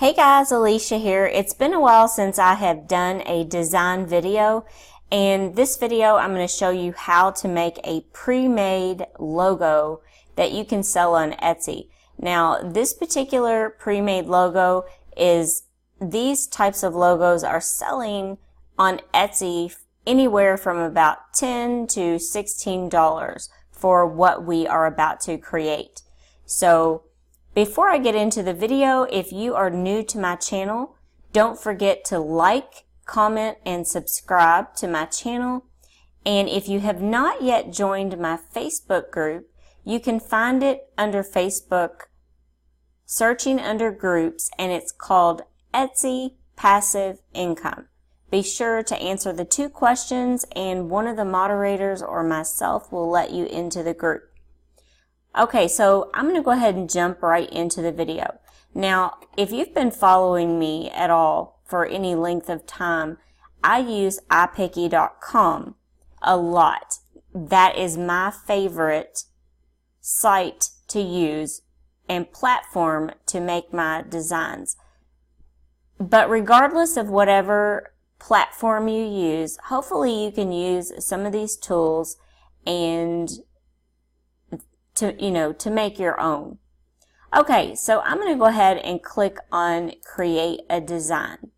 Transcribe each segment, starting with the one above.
Hey guys, Alicia here. It's been a while since I have done a design video, and this video I'm going to show you how to make a pre-made logo that you can sell on Etsy. Now, this particular pre-made logo these types of logos are selling on Etsy anywhere from about $10 to $16 for what we are about to create. So before I get into the video, if you are new to my channel, don't forget to like, comment, and subscribe to my channel. And if you have not yet joined my Facebook group, you can find it under Facebook, searching under groups, and it's called Etsy Passive Income. Be sure to answer the 2 questions, and one of the moderators or myself will let you into the group. Okay, so I'm going to go ahead and jump right into the video. Now, if you've been following me at all for any length of time, I use iPicky.com a lot. That is my favorite site to use and platform to make my designs. But regardless of whatever platform you use, hopefully you can use some of these tools and to make your own. Okay, so I'm going to go ahead and click on Create a Design.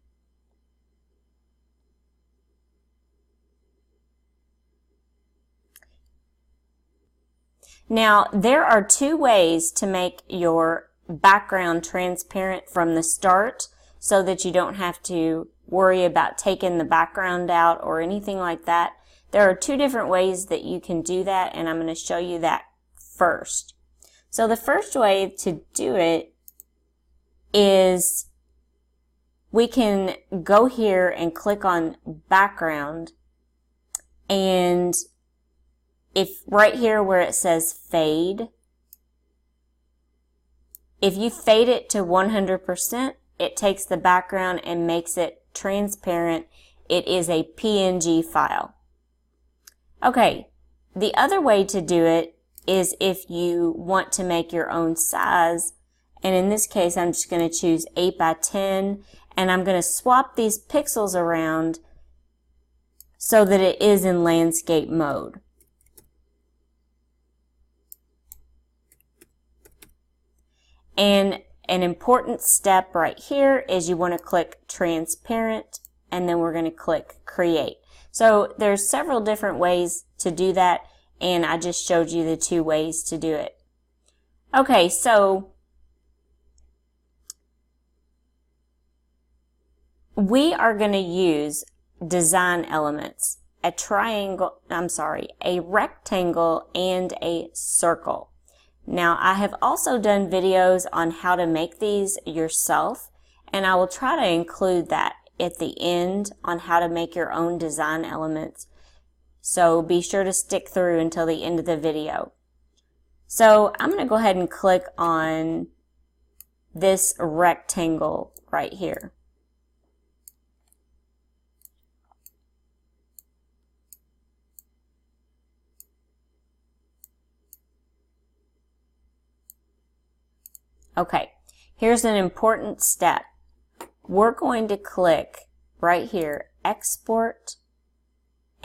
Now, there are 2 ways to make your background transparent from the start so that you don't have to worry about taking the background out or anything like that. There are 2 different ways that you can do that, and I'm going to show you that first. So the first way to do it is we can go here and click on background, and if right here where it says fade, if you fade it to 100%, it takes the background and makes it transparent. It is a PNG file. Okay, the other way to do it is if you want to make your own size, and in this case I'm just going to choose 8 by 10, and I'm going to swap these pixels around so that it is in landscape mode. And an important step right here is you want to click transparent, and then we're going to click create. So there's several different ways to do that, and I just showed you the 2 ways to do it. Okay, so we are going to use design elements, a rectangle and a circle. Now, I have also done videos on how to make these yourself, and I will try to include that at the end on how to make your own design elements. So be sure to stick through until the end of the video. So I'm going to go ahead and click on this rectangle right here. Okay, here's an important step. We're going to click right here, Export,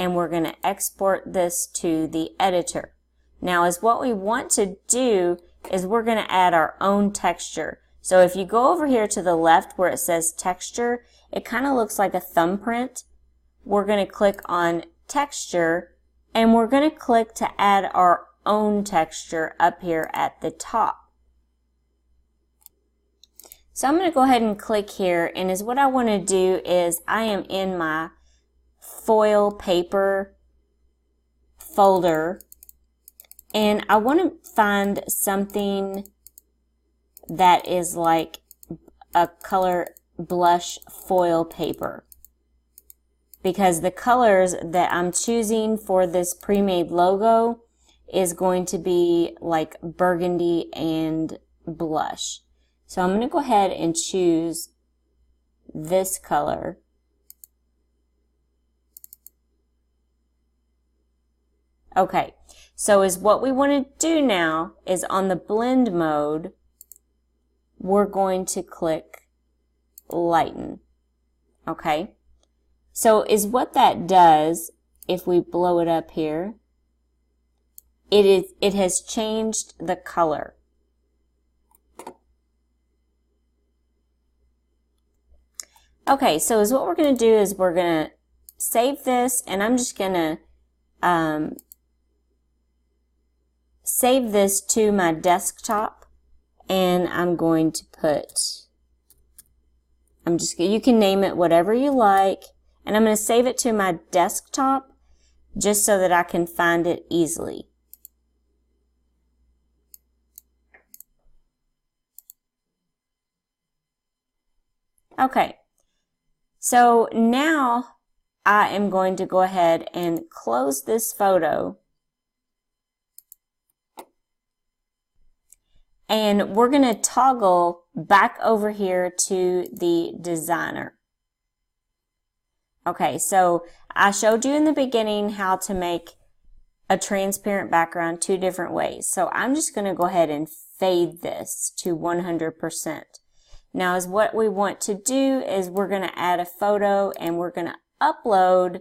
and we're going to export this to the editor. Now, what we want to do is we're going to add our own texture. So if you go over here to the left where it says texture, it kind of looks like a thumbprint. We're going to click on texture, and we're going to click to add our own texture up here at the top. So I'm going to go ahead and click here, and what I want to do is I am in my foil paper folder, and I want to find something that is like a color blush foil paper, because the colors that I'm choosing for this pre-made logo is going to be like burgundy and blush. So I'm going to go ahead and choose this color. Okay, so what we want to do now is on the blend mode, we're going to click lighten. Okay? So is what that does, if we blow it up here, it has changed the color. Okay, so what we're going to do is we're going to save this, and I'm just going to save this to my desktop, and I'm going to put, you can name it whatever you like, and I'm going to save it to my desktop just so that I can find it easily. Okay, so now I am going to go ahead and close this photo, and we're going to toggle back over here to the designer. Okay, so I showed you in the beginning how to make a transparent background 2 different ways. So I'm just going to go ahead and fade this to 100%. Now, is what we want to do is we're going to add a photo, and we're going to upload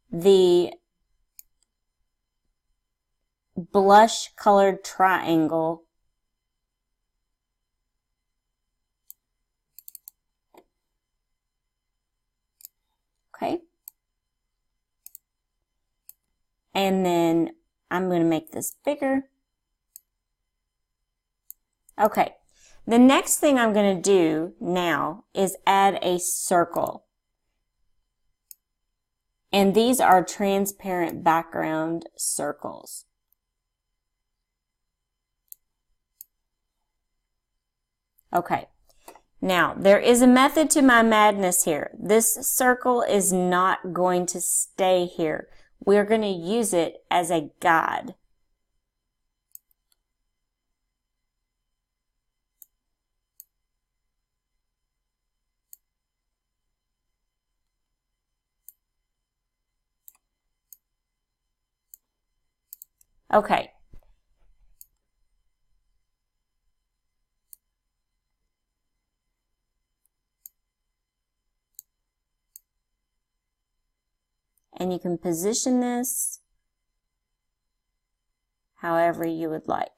the blush colored triangle . Okay. And then I'm going to make this bigger. Okay. The next thing I'm going to do now is add a circle. And these are transparent background circles. Okay. Now, there is a method to my madness here. This circle is not going to stay here. We're going to use it as a guide. Okay. And you can position this however you would like.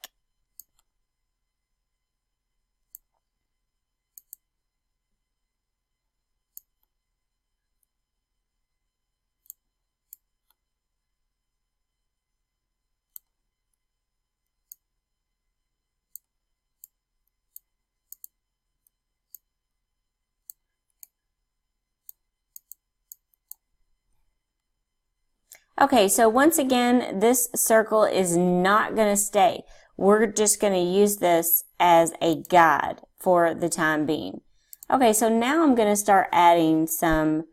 Okay, so once again, this circle is not going to stay. We're just going to use this as a guide for the time being. Okay, so now I'm going to start adding some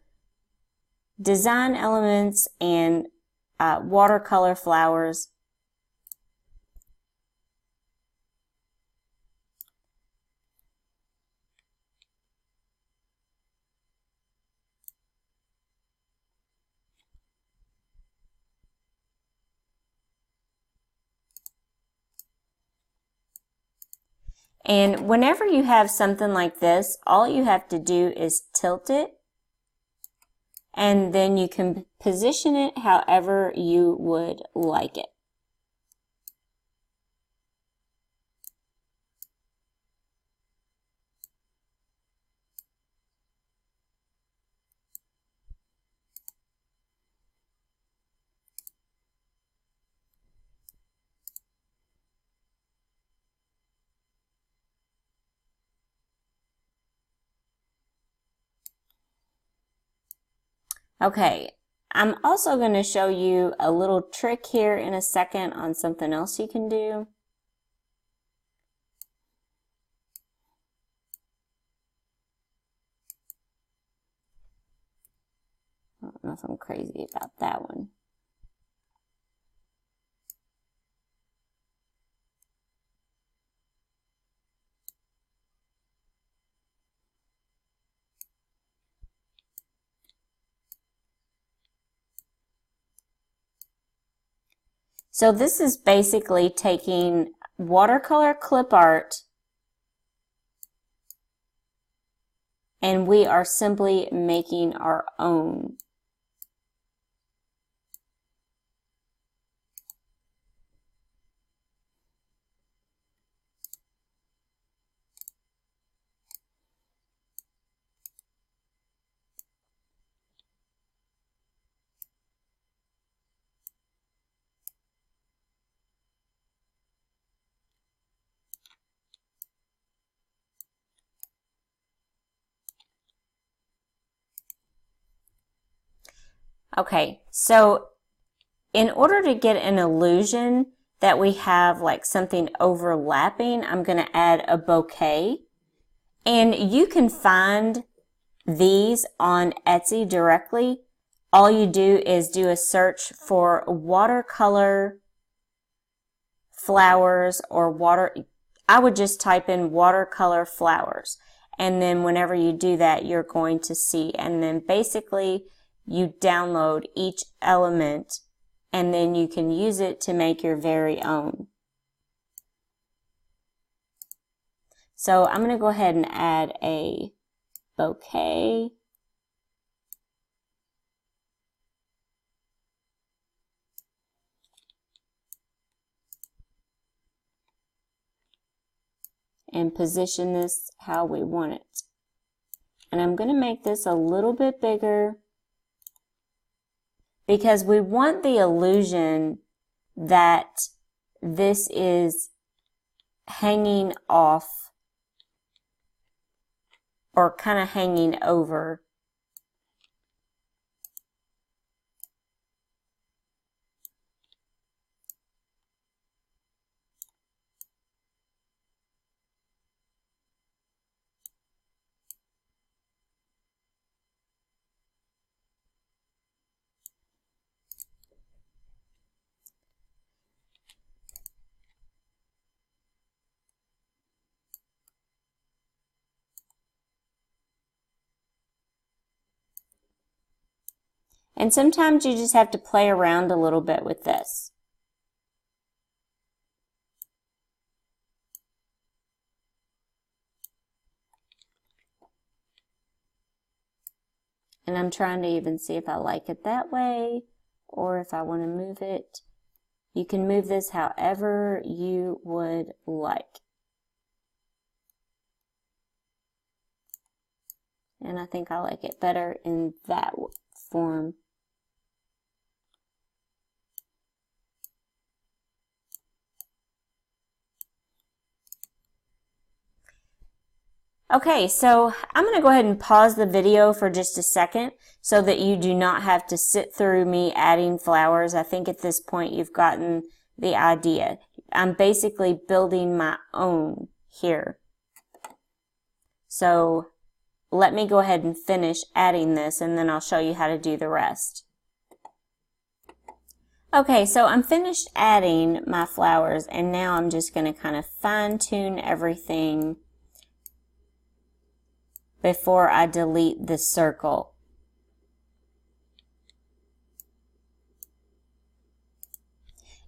design elements and watercolor flowers. And whenever you have something like this, all you have to do is tilt it, and then you can position it however you would like it. Okay, I'm also going to show you a little trick here in a second on something else you can do. I don't know if I'm crazy about that one. So this is basically taking watercolor clip art and we are simply making our own. Okay, so in order to get an illusion that we have like something overlapping, I'm going to add a bouquet. And you can find these on Etsy directly. All you do is do a search for watercolor flowers or I would just type in watercolor flowers. And then whenever you do that, you're going to see. And then basically you download each element and then you can use it to make your very own. So I'm going to go ahead and add a bouquet. And position this how we want it. And I'm going to make this a little bit bigger because we want the illusion that this is hanging off or kind of hanging over. And sometimes you just have to play around a little bit with this. And I'm trying to even see if I like it that way or if I want to move it. You can move this however you would like. And I think I like it better in that form. Okay, so I'm going to go ahead and pause the video for just a second so that you do not have to sit through me adding flowers. I think at this point you've gotten the idea. I'm basically building my own here. So let me go ahead and finish adding this and then I'll show you how to do the rest. Okay, so I'm finished adding my flowers and now I'm just going to kind of fine-tune everything before I delete the circle.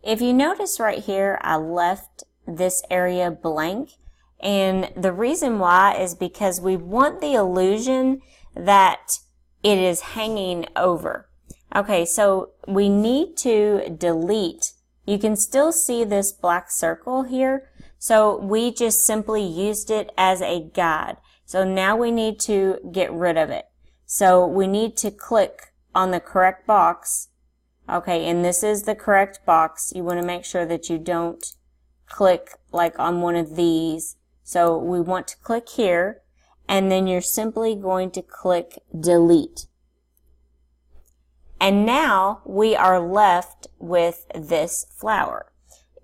If you notice right here, I left this area blank, and the reason why is because we want the illusion that it is hanging over. Okay, so we need to delete. You can still see this black circle here, so we just simply used it as a guide. So now we need to get rid of it. So we need to click on the correct box. Okay, and this is the correct box. You want to make sure that you don't click like on one of these. So we want to click here, and then you're simply going to click delete. And now we are left with this flower.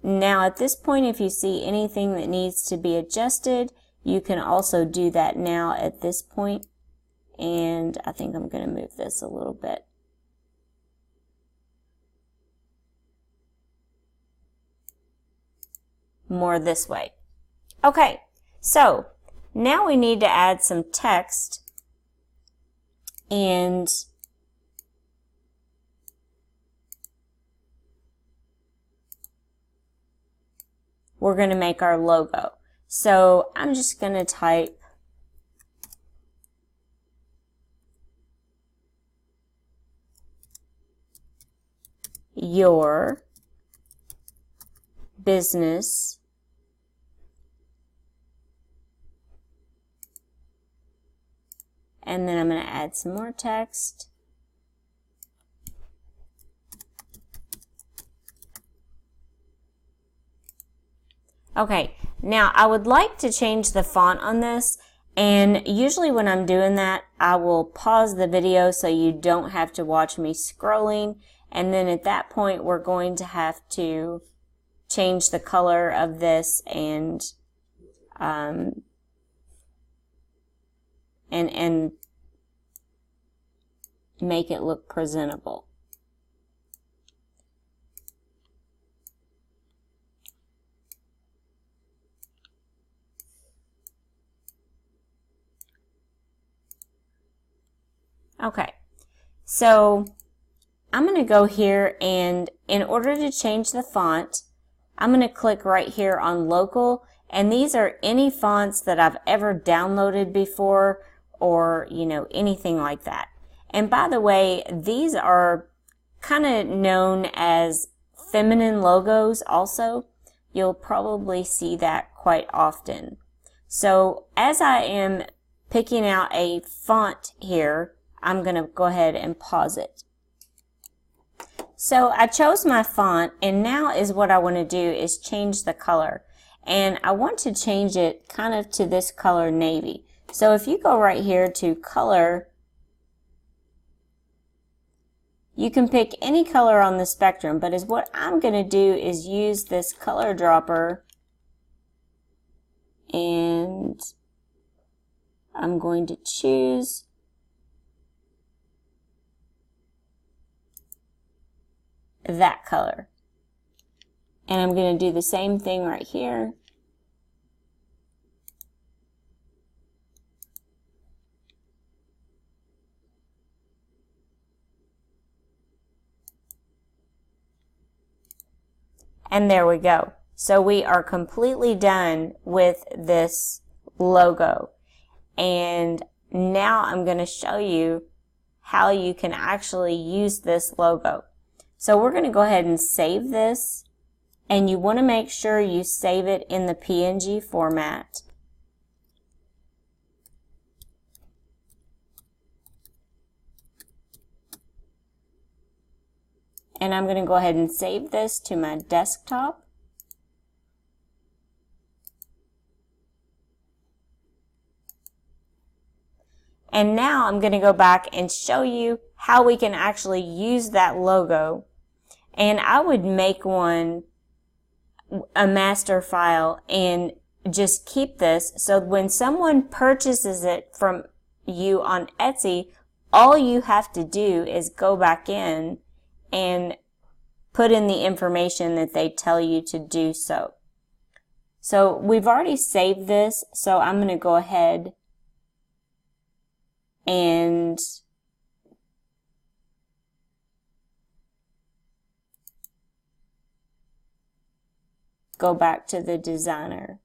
Now at this point, if you see anything that needs to be adjusted, you can also do that now at this point. And I think I'm going to move this a little bit. More this way. Okay, so now we need to add some text, and we're going to make our logo. So I'm just going to type your business and then I'm going to add some more text. Okay, now I would like to change the font on this, and usually when I'm doing that, I will pause the video so you don't have to watch me scrolling, and then at that point we're going to have to change the color of this and make it look presentable. Okay, so I'm going to go here, and in order to change the font, I'm going to click right here on local, and these are any fonts that I've ever downloaded before or, you know, anything like that. And by the way, these are kind of known as feminine logos also. You'll probably see that quite often. So as I am picking out a font here, I'm going to go ahead and pause it. So I chose my font, and now is what I want to do is change the color. And I want to change it kind of to this color navy. So if you go right here to color, you can pick any color on the spectrum, but what I'm going to do is use this color dropper, and I'm going to choose that color. And I'm going to do the same thing right here. And there we go. So we are completely done with this logo. And now I'm going to show you how you can actually use this logo. So we're going to go ahead and save this, and you want to make sure you save it in the PNG format. And I'm going to go ahead and save this to my desktop. And now I'm going to go back and show you how we can actually use that logo. And I would make a master file, and just keep this so when someone purchases it from you on Etsy, all you have to do is go back in and put in the information that they tell you to do so. So we've already saved this, so I'm going to go ahead and go back to the designer.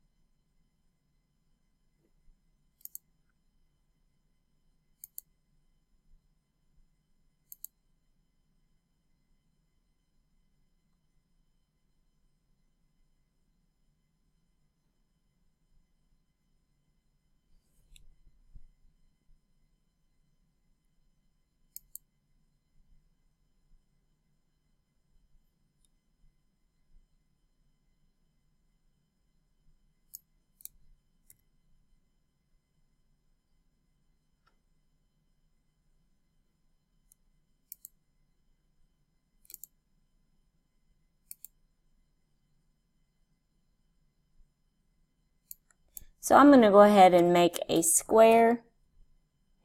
So I'm going to go ahead and make a square,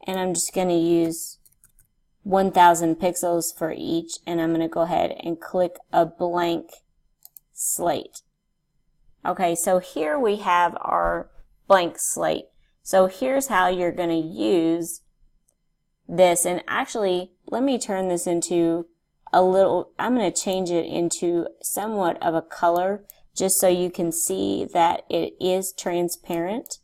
and I'm just going to use 1000 pixels for each, and I'm going to go ahead and click a blank slate. Okay, so here we have our blank slate. So here's how you're going to use this, and actually let me turn this into I'm going to change it into somewhat of a color, just so you can see that it is transparent.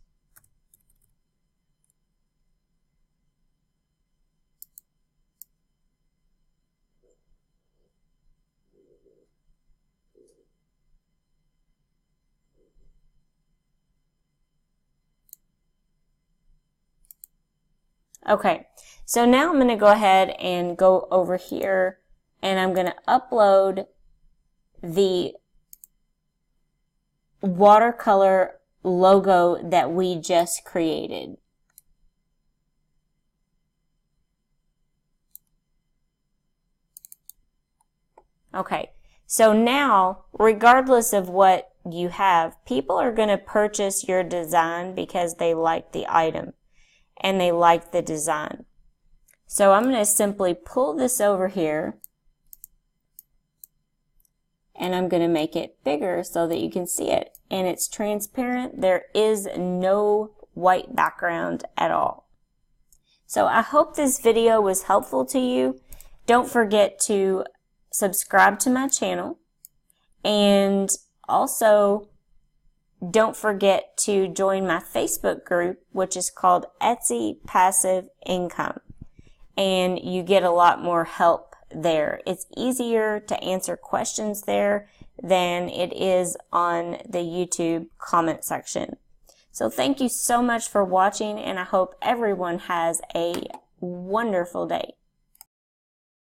Okay, so now I'm going to go ahead and go over here and I'm going to upload the watercolor logo that we just created. Okay, so now, regardless of what you have, people are going to purchase your design because they like the item and they like the design. So I'm going to simply pull this over here and I'm going to make it bigger so that you can see it. And it's transparent. There is no white background at all. So I hope this video was helpful to you. Don't forget to subscribe to my channel, and also don't forget to join my Facebook group, which is called Etsy Passive Income, and you get a lot more help there. It's easier to answer questions there than it is on the YouTube comment section. So thank you so much for watching, and I hope everyone has a wonderful day.